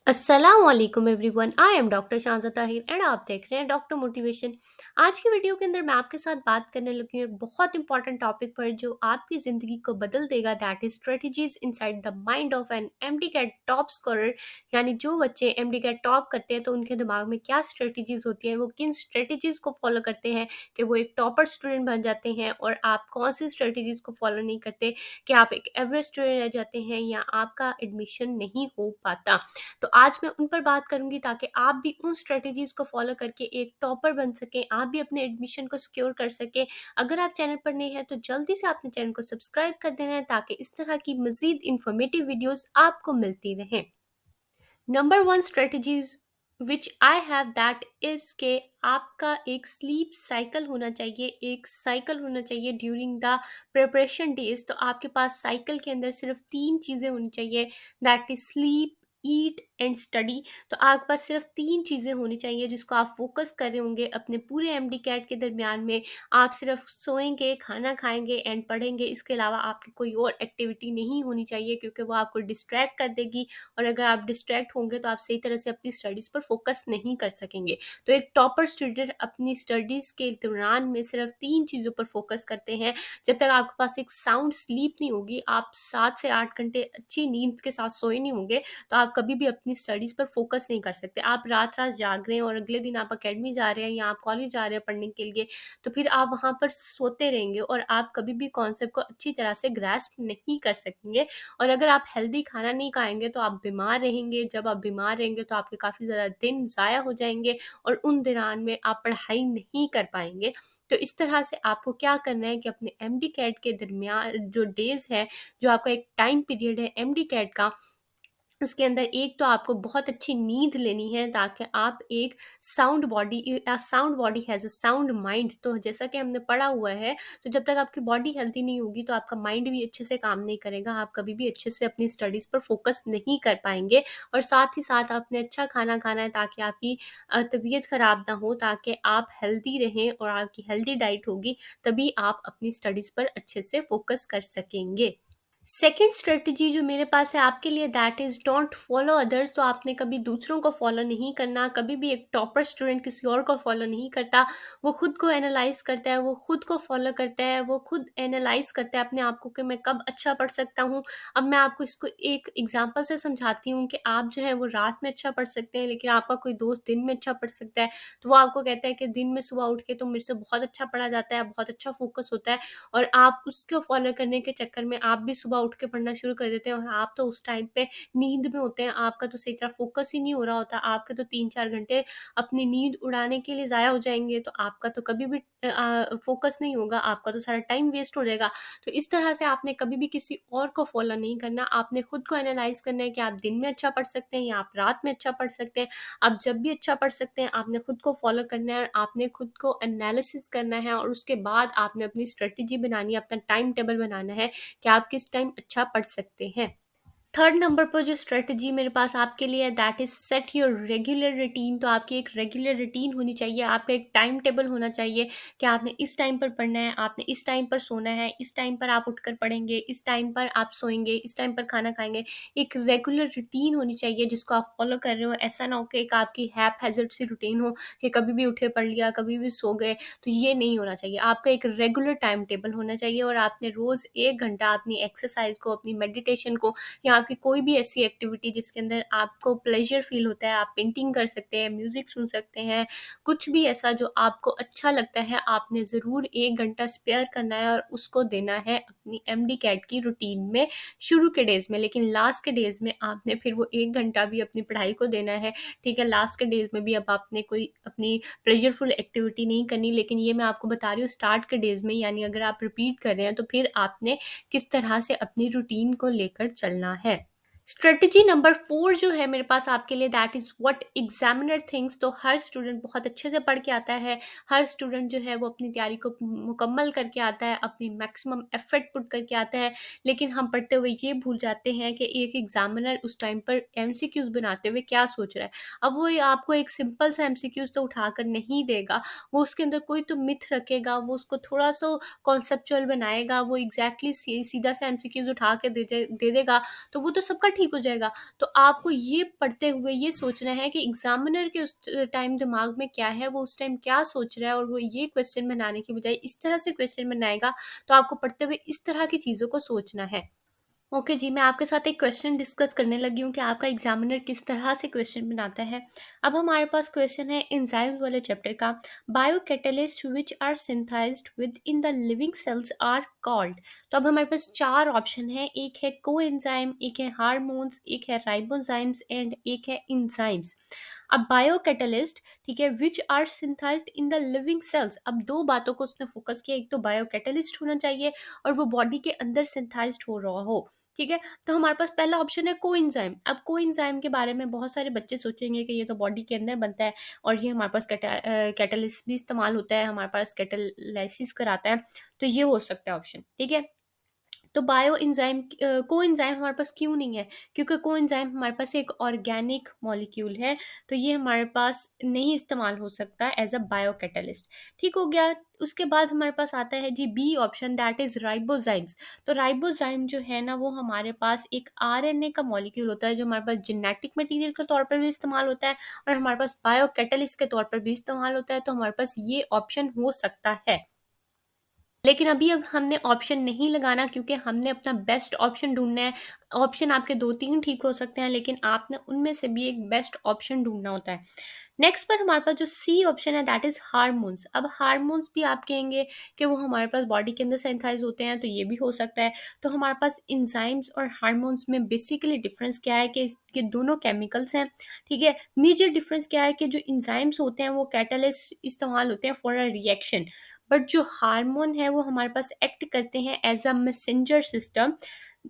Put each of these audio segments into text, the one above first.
अस्सलामुअलैकुम everyone, I am doctor Shanza Tahir and आप देख रहे हैं डॉक्टर मोटिवेशन। आज की वीडियो के अंदर मैं आपके साथ बात करने लगी हूँ एक बहुत इंपॉर्टेंट टॉपिक पर जो आपकी ज़िंदगी को बदल देगा। That is strategies inside the mind of an MD CAT top scorer. यानी जो बच्चे एमडी कैट टॉप करते हैं तो उनके दिमाग में क्या स्ट्रेटजीज होती हैं, वो किन स्ट्रेटजीज को फॉलो करते हैं कि वो एक टॉपर स्टूडेंट बन जाते हैं, और आप कौन सी स्ट्रेटजीज को फॉलो नहीं करते कि आप एक एवरेज स्टूडेंट रह जाते हैं या आपका एडमिशन नहीं हो पाता। तो आज मैं उन पर बात करूंगी ताकि आप भी उन स्ट्रेटजीज को फॉलो करके एक टॉपर बन सकें, आप भी अपने एडमिशन को सिक्योर कर सकें। अगर आप चैनल पर नए हैं तो जल्दी से अपने चैनल को सब्सक्राइब कर देना है ताकि इस तरह की मजीद इंफॉर्मेटिव वीडियोस आपको मिलती रहें। Number one strategies which I have that is के आपका एक स्लीप साइकिल होना चाहिए, एक साइकिल होना चाहिए ड्यूरिंग द प्रिपरेशन डेज। तो आपके पास साइकिल के अंदर सिर्फ तीन चीज़ें होनी चाहिए, that is sleep, eat and study. तो आपके पास सिर्फ तीन चीज़ें होनी चाहिए जिसको आप फोकस कर रहे होंगे अपने पूरे एमडी कैट के दरमियान में। आप सिर्फ सोएंगे, खाना खाएंगे एंड पढ़ेंगे, इसके अलावा आपकी कोई और एक्टिविटी नहीं होनी चाहिए क्योंकि वो आपको डिस्ट्रैक्ट कर देगी, और अगर आप डिस्ट्रैक्ट होंगे तो आप सही तरह से अपनी स्टडीज़ पर फोकस नहीं कर सकेंगे। तो एक टॉपर स्टूडेंट अपनी स्टडीज़ के दौरान में सिर्फ तीन चीज़ों पर फोकस करते हैं। जब तक आपके पास एक साउंड स्लीप नहीं होगी, आप 7 से 8 घंटे अच्छी नींद के साथ सोए नहीं होंगे, तो आप कभी भी अपनी स्टडीज़ पर फोकस नहीं कर सकते। आप रात रात जाग रहे हैं और अगले दिन आप अकेडमी जा रहे हैं या आप कॉलेज जा रहे हैं पढ़ने के लिए, तो फिर आप वहाँ पर सोते रहेंगे और आप कभी भी कॉन्सेप्ट को अच्छी तरह से ग्रास्प नहीं कर सकेंगे। और अगर आप हेल्दी खाना नहीं खाएंगे तो आप बीमार रहेंगे। जब आप बीमार रहेंगे तो आपके काफ़ी ज़्यादा दिन ज़ाया हो जाएंगे और उन दौरान में आप पढ़ाई नहीं कर पाएंगे। तो इस तरह से आपको क्या करना है कि अपने एमडी कैट के दरमियान जो डेज है, जो आपका एक टाइम पीरियड है एमडी कैट का, उसके अंदर एक तो आपको बहुत अच्छी नींद लेनी है ताकि आप एक sound body has a sound mind. तो जैसा कि हमने पढ़ा हुआ है, तो जब तक आपकी बॉडी हेल्थी नहीं होगी तो आपका माइंड भी अच्छे से काम नहीं करेगा, आप कभी भी अच्छे से अपनी स्टडीज़ पर फोकस नहीं कर पाएंगे। और साथ ही साथ आपने अच्छा खाना खाना है ताकि आपकी तबीयत ख़राब ना हो, ताकि आप हेल्दी रहें, और आपकी हेल्दी डाइट होगी तभी आप अपनी स्टडीज़ पर अच्छे से फोकस कर सकेंगे। सेकेंड स्ट्रेटजी जो मेरे पास है आपके लिए, that is don't follow others. तो आपने कभी दूसरों को फॉलो नहीं करना। कभी भी एक टॉपर स्टूडेंट किसी और को फॉलो नहीं करता, वो खुद को एनालाइज करता है, वो खुद को फॉलो करता है, वो खुद एनालाइज करता है अपने आप को कि मैं कब अच्छा पढ़ सकता हूँ। अब मैं आपको इसको एक एग्जांपल से समझाती हूँ कि आप जो है वो रात में अच्छा पढ़ सकते हैं, लेकिन आपका कोई दोस्त दिन में अच्छा पढ़ सकता है। तो वो आपको कहता है कि दिन में सुबह उठ के तो मेरे से बहुत अच्छा पढ़ा जाता है, बहुत अच्छा फोकस होता है, और आप उसको फॉलो करने के चक्कर में आप भी सुबह उठ के पढ़ना शुरू कर देते हैं, और आप तो उस टाइम पे नींद में होते हैं, आपका तो सही तरह फोकस ही नहीं हो रहा होता, आपके तो 3-4 घंटे अपनी नींद उड़ाने के लिए ज़ाया हो जाएंगे, तो आपका तो कभी भी फोकस नहीं होगा, आपका तो सारा टाइम वेस्ट हो जाएगा। तो इस तरह से आपने कभी भी किसी और को फॉलो नहीं करना। आपने खुद को एनालाइज करना है कि आप दिन में अच्छा पढ़ सकते हैं या आप रात में अच्छा पढ़ सकते हैं। आप जब भी अच्छा पढ़ सकते हैं आपने खुद को फॉलो करना है, और आपने खुद को एनालिसिस करना है, और उसके बाद आपने अपनी स्ट्रेटजी बनानी है, अपना टाइम टेबल बनाना है कि आप किस टाइम अच्छा पढ़ सकते हैं। थर्ड नंबर पर जो स्ट्रेटजी मेरे पास आपके लिए है, that is set your regular routine. तो आपकी एक रेगुलर रूटीन होनी चाहिए, आपका एक टाइम टेबल होना चाहिए कि आपने इस टाइम पर पढ़ना है, आपने इस टाइम पर सोना है, इस टाइम पर आप उठकर पढ़ेंगे, इस टाइम पर आप सोएंगे, इस टाइम पर खाना खाएंगे। एक रेगुलर रूटीन होनी चाहिए जिसको आप फॉलो कर रहे हो। ऐसा ना हो कि एक आपकी हैप हैजर्ड सी रूटीन हो कि कभी भी उठे पढ़ लिया, कभी भी सो गए। तो ये नहीं होना चाहिए। आपका एक रेगुलर टाइम टेबल होना चाहिए, और आपने रोज़ 1 घंटा अपनी एक्सरसाइज को, अपनी मेडिटेशन को, या आपकी कोई भी ऐसी एक्टिविटी जिसके अंदर आपको प्लेजर फील होता है, आप पेंटिंग कर सकते हैं, म्यूज़िक सुन सकते हैं, कुछ भी ऐसा जो आपको अच्छा लगता है, आपने ज़रूर 1 घंटा स्पेयर करना है और उसको देना है अपनी एमडी कैट की रूटीन में शुरू के डेज़ में। लेकिन लास्ट के डेज़ में आपने फिर वो 1 घंटा भी अपनी पढ़ाई को देना है, ठीक है। लास्ट के डेज़ में भी अब आपने कोई अपनी प्लेजरफुल एक्टिविटी नहीं करनी। लेकिन ये मैं आपको बता रही हूँ स्टार्ट के डेज़ में, यानी अगर आप रिपीट कर रहे हैं तो फिर आपने किस तरह से अपनी रूटीन को लेकर चलना है। स्ट्रेटजी नंबर 4 जो है मेरे पास आपके लिए, that is what examiner thinks. तो हर स्टूडेंट बहुत अच्छे से पढ़ के आता है, हर स्टूडेंट जो है वो अपनी तैयारी को मुकम्मल करके आता है, अपनी मैक्सिमम एफर्ट पुट करके आता है। लेकिन हम पढ़ते हुए ये भूल जाते हैं कि एक एग्जामिनर उस टाइम पर एमसीक्यूज़ बनाते हुए क्या सोच रहा है। अब वो आपको एक सिंपल सा एमसीक्यूज़ तो उठाकर नहीं देगा, वो उसके अंदर कोई तो मिथ रखेगा, वो उसको थोड़ा सा कॉन्सेप्चुअल बनाएगा, वो एग्जैक्टली सीधा सा एमसीक्यूज़ उठा के दे देगा। तो वो तो सबका ठीक हो जाएगा। तो आपको ये पढ़ते हुए ये सोचना है कि एग्ज़ामिनर के उस टाइम दिमाग में क्या है, वो उस टाइम क्या सोच रहा है, और वो ये क्वेश्चन बनाने की बजाय इस तरह से क्वेश्चन बनाएगा, तो आपको पढ़ते हुए इस तरह की चीज़ों को सोचना है। ओके जी, मैं आपके साथ एक क्वेश्चन डिस्कस करने लगी हूँ कि आपका एग्जामिनर किस तरह से क्वेश्चन बनाता है। अब हमारे पास क्वेश्चन है एंजाइम्स वाले चैप्टर का। Biocatalyst which are synthesized within the living cells are called. तो अब हमारे पास चार ऑप्शन है, एक है कोएंजाइम, एक है हार्मोन्स, एक है राइबोजाइम्स एंड एक है इंजाइम्स। अब बायोकैटलिस्ट, ठीक है, which are synthesized in the living cells. अब दो बातों को उसने फोकस किया, एक तो बायोकैटलिस्ट होना चाहिए और वो बॉडी के अंदर सिंथेसाइज्ड हो रहा हो। ठीक है, तो हमारे पास पहला ऑप्शन है कोएंजाइम। अब कोएंजाइम के बारे में बहुत सारे बच्चे सोचेंगे कि ये तो बॉडी के अंदर बनता है और ये हमारे पास कैटलिस्ट भी इस्तेमाल होता है, हमारे पास कैटलाइसिस कराता है, तो ये हो सकता है ऑप्शन। ठीक है, तो बायो एंजाइम कोएंजाइम हमारे पास क्यों नहीं है, क्योंकि कोएंजाइम हमारे पास एक ऑर्गेनिक मॉलिक्यूल है, तो ये हमारे पास नहीं इस्तेमाल हो सकता एज अ बायो कैटलिस्ट। ठीक हो गया। उसके बाद हमारे पास आता है जी B option, that is ribozymes. तो राइबोजाइम जो है ना, वो हमारे पास एक आरएनए का मॉलिक्यूल होता है, जो हमारे पास जेनेटिक मटेरियल के तौर पर भी इस्तेमाल होता है और हमारे पास बायो कैटलिस्ट के तौर पर भी इस्तेमाल होता है, तो हमारे पास ये ऑप्शन हो सकता है। लेकिन अभी अब हमने ऑप्शन नहीं लगाना, क्योंकि हमने अपना बेस्ट ऑप्शन ढूँढना है। ऑप्शन आपके 2-3 ठीक हो सकते हैं, लेकिन आपने उनमें से भी एक बेस्ट ऑप्शन ढूँढना होता है। नेक्स्ट पर हमारे पास जो सी ऑप्शन है, दैट इज़ हार्मोन्स। अब हार्मोन्स भी आप कहेंगे कि वो हमारे पास बॉडी के अंदर सिंथेसाइज़ होते हैं, तो ये भी हो सकता है। तो हमारे पास एंजाइम्स और हार्मोन्स में बेसिकली डिफरेंस क्या है कि ये दोनों केमिकल्स हैं, ठीक है। मेजर डिफरेंस क्या है कि जो एंजाइम्स होते हैं वो कैटलिस्ट इस्तेमाल होते हैं फॉर अ रिएक्शन, बट जो हार्मोन है वो हमारे पास एक्ट करते हैं as a messenger system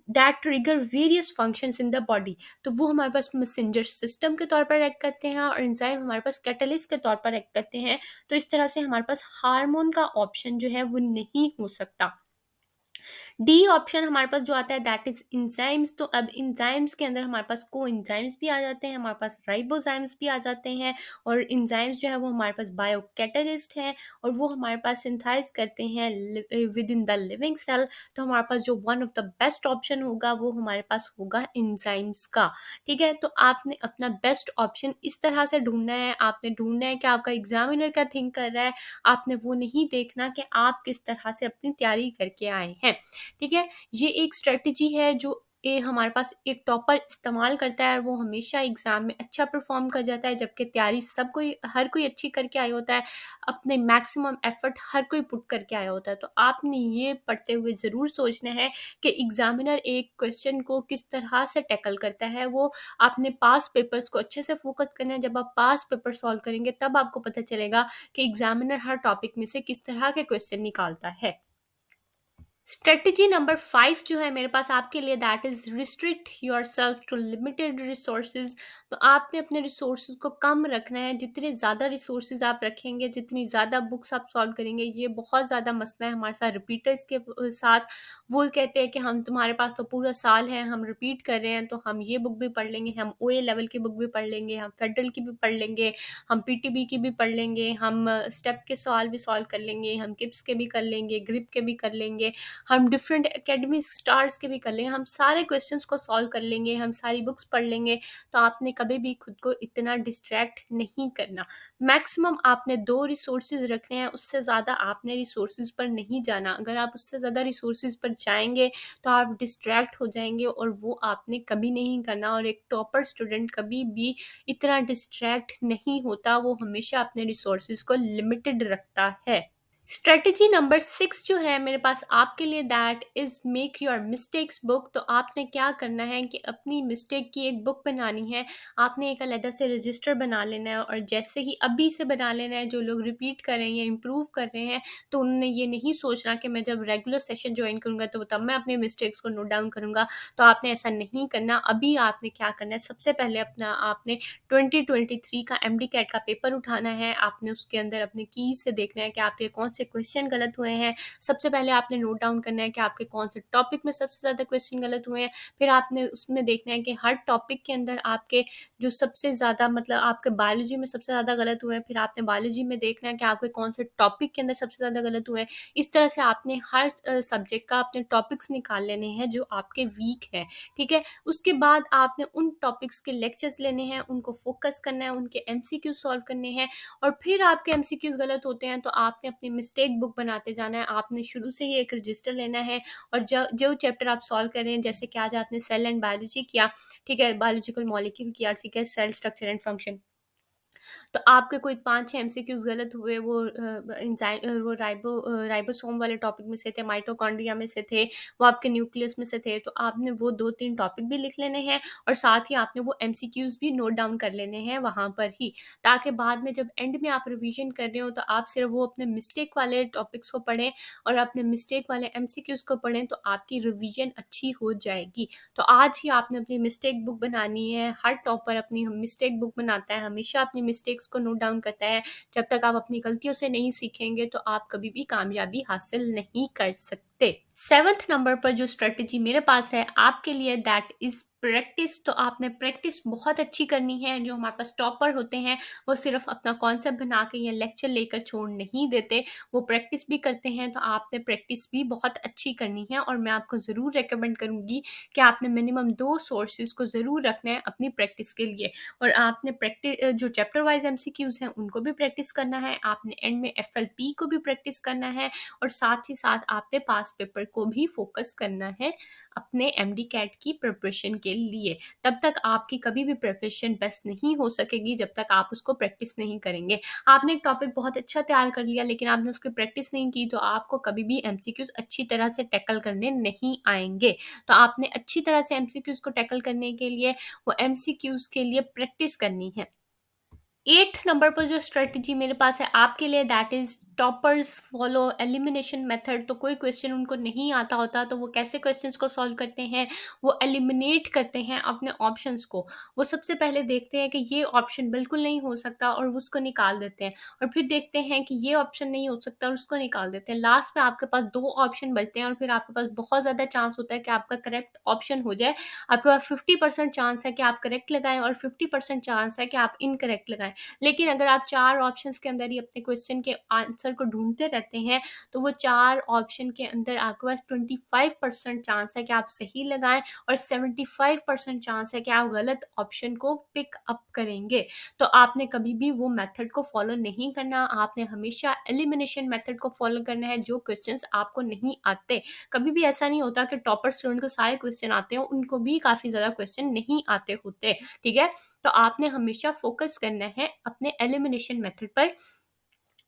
that trigger various functions in the body. तो वो हमारे पास मैसेंजर सिस्टम के तौर पर एक्ट करते हैं और एंजाइम हमारे पास कैटलिस्ट के तौर पर एक्ट करते हैं। तो इस तरह से हमारे पास हार्मोन का ऑप्शन जो है वो नहीं हो सकता। डी ऑप्शन हमारे पास जो आता है, दैट इज इंजाइम्स। तो अब इंजाइम्स के अंदर हमारे पास को इंजाइम्स भी आ जाते हैं, हमारे पास राइबोजाइम्स भी आ जाते हैं, और इंजाइम्स जो है वो हमारे पास बायोकैटलिस्ट हैं और वो हमारे पास सिंथेसाइज करते हैं within the living cell. तो हमारे पास जो one of the best option होगा वो हमारे पास होगा इंजाइम्स का। ठीक है, तो आपने अपना बेस्ट ऑप्शन इस तरह से ढूंढना है। आपने ढूंढना है कि आपका एग्जामिनर क्या थिंक कर रहा है, आपने वो नहीं देखना कि आप किस तरह से अपनी तैयारी करके आए हैं। ठीक है, ये एक स्ट्रेटजी है जो हमारे पास एक टॉपर इस्तेमाल करता है और वो हमेशा एग्जाम में अच्छा परफॉर्म कर जाता है, जबकि तैयारी सब कोई हर कोई अच्छी करके आया होता है, अपने मैक्सिमम एफर्ट हर कोई पुट करके आया होता है। तो आपने ये पढ़ते हुए ज़रूर सोचना है कि एग्जामिनर एक क्वेश्चन को किस तरह से टैकल करता है। वो आपने पास पेपर्स को अच्छे से फोकस करना है। जब आप पास पेपर सॉल्व करेंगे तब आपको पता चलेगा कि एग्जामिनर हर टॉपिक में से किस तरह के क्वेश्चन निकालता है। स्ट्रेटजी नंबर 5 जो है मेरे पास आपके लिए, that is restrict yourself to limited resources. तो आपने अपने रिसोर्सेज को कम रखना है। जितने ज़्यादा रिसोर्सेज आप रखेंगे, जितनी ज़्यादा बुक्स आप सॉल्व करेंगे, ये बहुत ज़्यादा मसला है हमारे साथ रिपीटर्स के साथ। वो कहते हैं कि हम तुम्हारे पास तो पूरा साल है, हम रिपीट कर रहे हैं, तो हम ये बुक भी पढ़ लेंगे, हम ओए लेवल की बुक भी पढ़ लेंगे, हम फेडरल की भी पढ़ लेंगे, हम पीटीबी की भी पढ़ लेंगे, हम स्टेप के सवाल भी सॉल्व कर लेंगे, हम किप्स के भी कर लेंगे, ग्रिप के भी कर लेंगे, हम डिफरेंट एकेडमी स्टार्स के भी कर लेंगे, हम सारे क्वेश्चंस को सॉल्व कर लेंगे, हम सारी बुक्स पढ़ लेंगे। तो आपने कभी भी खुद को इतना डिस्ट्रैक्ट नहीं करना। मैक्सिमम आपने 2 रिसोर्सेज रखने हैं, उससे ज़्यादा आपने रिसोर्सेज पर नहीं जाना। अगर आप उससे ज़्यादा रिसोर्सेज पर जाएंगे तो आप डिस्ट्रैक्ट हो जाएंगे और वो आपने कभी नहीं करना। और एक टॉपर स्टूडेंट कभी भी इतना डिस्ट्रैक्ट नहीं होता, वो हमेशा अपने रिसोर्सेज को लिमिटेड रखता है। स्ट्रेटजी नंबर 6 जो है मेरे पास आपके लिए, that is make your mistakes book. तो आपने क्या करना है कि अपनी मिस्टेक की एक बुक बनानी है। आपने एक अलग से रजिस्टर बना लेना है और जैसे ही अभी से बना लेना है। जो लोग रिपीट कर रहे हैं या इम्प्रूव कर रहे हैं, तो उन्होंने ये नहीं सोचना कि मैं जब रेगुलर सेशन ज्वाइन करूंगा तो तब मैं अपने मिस्टेक्स को नोट डाउन करूंगा। तो आपने ऐसा नहीं करना। अभी आपने क्या करना है, सबसे पहले अपना आपने 2023 का MD कैट का पेपर उठाना है। आपने उसके अंदर अपने कीज से देखना है कि आपके कौन से क्वेश्चन गलत हुए हैं। सबसे पहले आपने नोट डाउन करना है कि आपके कौन से टॉपिक में सबसे ज़्यादा क्वेश्चन गलत हुए हैं। फिर आपने उसमें देखना है कि हर टॉपिक के अंदर आपके जो सबसे ज़्यादा मतलब आपके बायोलॉजी में सबसे ज़्यादा गलत हुए हैं, फिर आपने बायोलॉजी में देखना है कि आपके कौन से टॉपिक के अंदर सबसे ज़्यादा गलत हुए हैं। इस तरह से आपने हर सब्जेक्ट का अपने टॉपिक्स निकाल लेने हैं जो आपके वीक हैं, ठीक है? उसके बाद आपने उन टॉपिक्स के लेक्चर्स लेने हैं, उनको फोकस करना है, उनके एमसीक्यू सॉल्व करने हैं। और फिर आपके एमसीक्यूज गलत होते हैं तो आपने अपनी मिस्टेक बुक बनाते जाना है। आपने शुरू से ही एक रजिस्टर लेना है और जो जो चैप्टर आप सॉल्व कर रहे हैं, जैसे कि आज आपने सेल एंड बायोलॉजी किया, ठीक है, बायोलॉजिकल मॉलिक्यूल किया, ठीक है, सेल स्ट्रक्चर एंड फंक्शन, तो आपके कोई 5-6 एमसीक्यूज़ गलत हुए, वो राइबोसोम वाले टॉपिक में से थे, माइटोकॉन्ड्रिया में से थे, वो आपके न्यूक्लियस में से थे, तो आपने वो 2-3 टॉपिक भी लिख लेने हैं और साथ ही आपने वो एमसीक्यूज़ भी नोट डाउन कर लेने हैं वहाँ पर ही, ताकि बाद में जब एंड में आप रिवीजन कर रहे हो तो आप सिर्फ वो अपने मिस्टेक वाले टॉपिक्स को पढ़ें और अपने मिस्टेक वाले एमसीक्यूज़ को पढ़ें, तो आपकी रिवीजन अच्छी हो जाएगी। तो आज ही आपने अपनी मिस्टेक बुक बनानी है। हर टॉपर अपनी मिस्टेक बुक बनाता है, हमेशा अपनी मिस्टेक्स को नोट डाउन करता है। जब तक आप अपनी गलतियों से नहीं सीखेंगे तो आप कभी भी कामयाबी हासिल नहीं कर सकते। 7th नंबर पर जो स्ट्रेटजी मेरे पास है आपके लिए, दैट इज प्रैक्टिस। तो आपने प्रैक्टिस बहुत अच्छी करनी है। जो हमारे पास टॉपर होते हैं वो सिर्फ अपना कॉन्सेप्ट बना के या लेक्चर लेकर छोड़ नहीं देते, वो प्रैक्टिस भी करते हैं। तो आपने प्रैक्टिस भी बहुत अच्छी करनी है और मैं आपको ज़रूर रिकमेंड करूँगी कि आपने मिनिमम 2 सोर्सेज़ को ज़रूर रखना है अपनी प्रैक्टिस के लिए। और आपने जो चैप्टर वाइज एमसीक्यूज़ हैं उनको भी प्रैक्टिस करना है। आपने एंड में एफएलपी को भी प्रैक्टिस करना है और साथ ही साथ आपने पास्ट पेपर को भी फोकस करना है अपने एमडी कैट की प्रिपरेशन के लिए। तब तक आपकी कभी भी प्रिपरेशन बेस्ट नहीं हो सकेगी जब तक आप उसको प्रैक्टिस नहीं करेंगे। आपने एक टॉपिक बहुत अच्छा तैयार कर लिया लेकिन आपने उसकी प्रैक्टिस नहीं की तो आपको कभी भी एमसीक्यूज़ अच्छी तरह से टैकल करने नहीं आएंगे। तो आपने अच्छी तरह से एमसीक्यूज़ को टैकल करने के लिए वो एमसीक्यूज़ के लिए प्रैक्टिस करनी है। 8th नंबर पर जो स्ट्रेटजी मेरे पास है आपके लिए, that is toppers follow elimination method. तो कोई क्वेश्चन उनको नहीं आता होता तो वो कैसे क्वेश्चंस को सॉल्व करते हैं, वो एलिमिनेट करते हैं अपने ऑप्शंस को। वो सबसे पहले देखते हैं कि ये ऑप्शन बिल्कुल नहीं हो सकता और उसको निकाल देते हैं, और फिर देखते हैं कि ये ऑप्शन नहीं हो सकता और उसको निकाल देते हैं। लास्ट में आपके पास 2 ऑप्शन बचते हैं और फिर आपके पास बहुत ज़्यादा चांस होता है कि आपका करेक्ट ऑप्शन हो जाए। आपके पास 50% चांस है कि आप करेक्ट लगाएं और 50% चांस है कि आप इनकरेक्ट लगाएं। लेकिन अगर आप 4 ऑप्शंस के अंदर ही अपने क्वेश्चन के आंसर को ढूँढते रहते हैं, तो वो 4 ऑप्शन के अंदर आपके पास 25% चांस है कि आप सही लगाएँ और 75% चांस है कि आप गलत ऑप्शन को पिक अप करेंगे। तो आपने कभी भी वो मेथड को फॉलो नहीं करना, आपने हमेशा एलिमिनेशन मेथड को फॉलो करना है जो क्वेश्चंस आपको नहीं आते। कभी भी ऐसा नहीं होता कि टॉपर स्टूडेंट को सारे क्वेश्चन आते हैं, उनको भी काफ़ी ज़्यादा क्वेश्चन नहीं आते होते, ठीक है? तो आपने हमेशा फोकस करना है अपने एलिमिनेशन मेथड पर।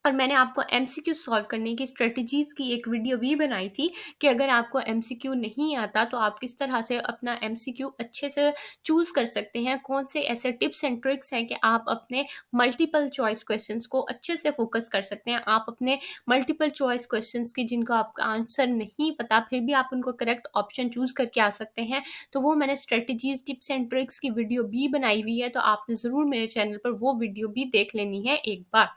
और मैंने आपको एमसीक्यू सॉल्व करने की स्ट्रेटजीज़ की एक वीडियो भी बनाई थी कि अगर आपको एमसीक्यू नहीं आता तो आप किस तरह से अपना एमसीक्यू अच्छे से चूज़ कर सकते हैं। कौन से ऐसे टिप्स एंड ट्रिक्स हैं कि आप अपने मल्टीपल चॉइस क्वेश्चंस को अच्छे से फोकस कर सकते हैं। आप अपने मल्टीपल चॉइस क्वेश्चंस की जिनको आपका आंसर नहीं पता फिर भी आप उनको करेक्ट ऑप्शन चूज़ करके आ सकते हैं। तो वो मैंने स्ट्रेटजीज़, टिप्स एंड ट्रिक्स की वीडियो भी बनाई हुई है, तो आपने ज़रूर मेरे चैनल पर वो वीडियो भी देख लेनी है एक बार।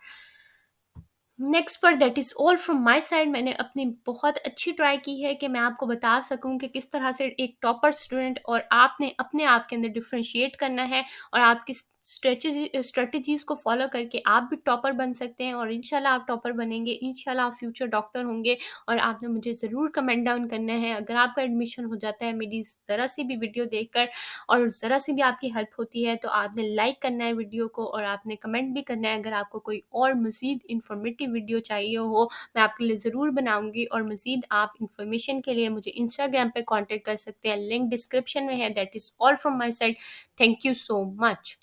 नेक्स्ट पर that is all from my side. मैंने अपनी बहुत अच्छी ट्राई की है कि मैं आपको बता सकूं कि किस तरह से एक टॉपर स्टूडेंट और आपने अपने आप के अंदर डिफरेंशिएट करना है और आप किस स्ट्रेटजीज़ को फॉलो करके आप भी टॉपर बन सकते हैं और इंशाल्लाह आप टॉपर बनेंगे, इंशाल्लाह आप फ्यूचर डॉक्टर होंगे। और आपने मुझे ज़रूर कमेंट डाउन करना है अगर आपका एडमिशन हो जाता है मेरी ज़रा सी भी वीडियो देखकर और ज़रा सी भी आपकी हेल्प होती है, तो आपने लाइक करना है वीडियो को और आपने कमेंट भी करना है। अगर आपको कोई और मज़ीद इन्फॉर्मेटिव वीडियो चाहिए हो मैं आपके लिए ज़रूर बनाऊंगी। और मज़ीद आप इन्फॉर्मेशन के लिए मुझे इंस्टाग्राम पे कांटेक्ट कर सकते हैं, लिंक डिस्क्रिप्शन में है। That is all from my side. Thank you so much.